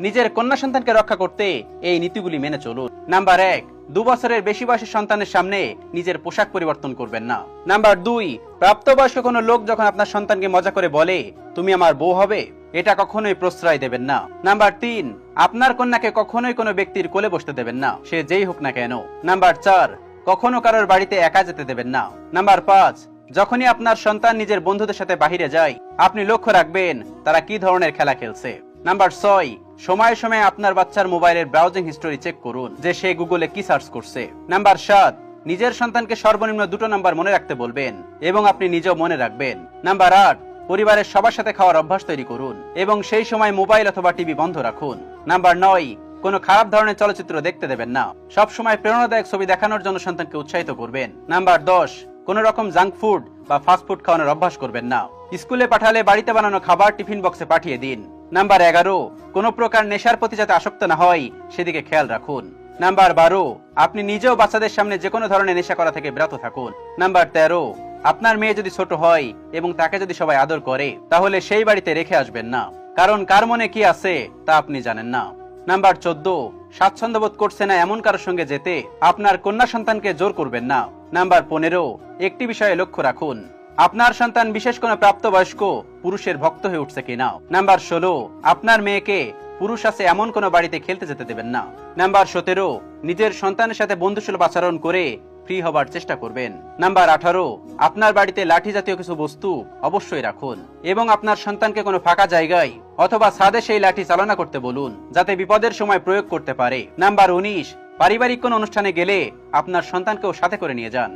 নিজের কন্যা সন্তানকে রক্ষা করতে এই নীতিগুলি মেনে চলুন। নাম্বার 1, 2 বছরের বেশি বয়সের সন্তানের সামনে নিজের পোশাক পরিবর্তন করবেন না। নাম্বার 2, প্রাপ্তবয়স্ক কোনো লোক যখন আপনার সন্তানকে মজা করে বলে তুমি আমার বউ হবে, এটা কখনোই প্রশ্রয় দেবেন না। নাম্বার 3, আপনার কন্যাকে কখনোই কোনো ব্যক্তির কোলে বসতে দেবেন না, সে যেই হোক না কেন। নাম্বার 4, কখনো কারোর বাড়িতে একা যেতে দেবেন না। নাম্বার 5, যখনই আপনার সন্তান নিজের বন্ধুদের সাথে বাহিরে যায় আপনি লক্ষ্য রাখবেন তারা কি ধরনের খেলা খেলছে। নাম্বার 6, সময়ে সময়ে আপনার বাচ্চার মোবাইলের ব্রাউজিং হিস্টোরি চেক করুন যে সে গুগলে কি সার্চ করছে। নাম্বার 7, নিজের সন্তানকে সর্বনিম্ন 2টো নাম্বার মনে রাখতে বলবেন এবং আপনি নিজেও মনে রাখবেন। নাম্বার 8, পরিবারের সবার সাথে খাওয়ার অভ্যাস তৈরি করুন এবং সেই সময় মোবাইল অথবা টিভি বন্ধ রাখুন। নাম্বার 9, কোনো খারাপ ধরনের চলচ্চিত্র দেখতে দেবেন না, সব সময় প্রেরণাদায়ক ছবি দেখানোর জন্য সন্তানকে উৎসাহিত করবেন। নাম্বার 10, কোন রকম জাঙ্ক ফুড বা ফাস্ট ফুড খাওয়ানোর অভ্যাস করবেন না। স্কুলে পাঠালে বাড়িতে বানানো খাবার টিফিন বক্সে পাঠিয়ে দিন। নাম্বার 11, কোন প্রকার নেশার প্রতি যাতে আসক্ত না হয় সেদিকে খেয়াল রাখুন। নাম্বার 12, আপনি নিজেও বাচ্চাদের সামনে যে কোনো ধরনের নেশা করা থেকে বিরত থাকুন। নাম্বার 13, আপনার মেয়ে যদি ছোট হয় এবং তাকে যদি সবাই আদর করে তাহলে সেই বাড়িতে রেখে আসবেন না, কারণ কার মনে কি আছে তা আপনি জানেন না। নাম্বার 14, স্বাচ্ছন্দ্য বোধ করছে না এমন কারোর সঙ্গে যেতে আপনার কন্যা সন্তানকে জোর করবেন না। নাম্বার 15, একটি বিষয়ে লক্ষ্য রাখুন, আপনার সন্তান বিশেষ কোনো প্রাপ্তবয়স্ক পুরুষের ভক্ত হয়ে উঠছে কিনা। নাম্বার 16, আপনার মেয়েকে পুরুষ আছে এমন কোনো বাড়িতে খেলতে যেতে দেবেন না। নাম্বার 17, নিজের সন্তানের সাথে বন্ধুসুলভ আচরণ করে ফ্রি হবার চেষ্টা করবেন। নাম্বার 18, আপনার বাড়িতে লাঠি জাতীয় কিছু বস্তু অবশ্যই রাখুন এবং আপনার সন্তানকে কোনো ফাঁকা জায়গায় অথবা ছাদে সেই লাঠি চালনা করতে বলুন যাতে বিপদের সময় প্রয়োগ করতে পারে। নাম্বার 19, পারিবারিক কোনো অনুষ্ঠানে গেলে আপনার সন্তানকেও সাথে করে নিয়ে যান।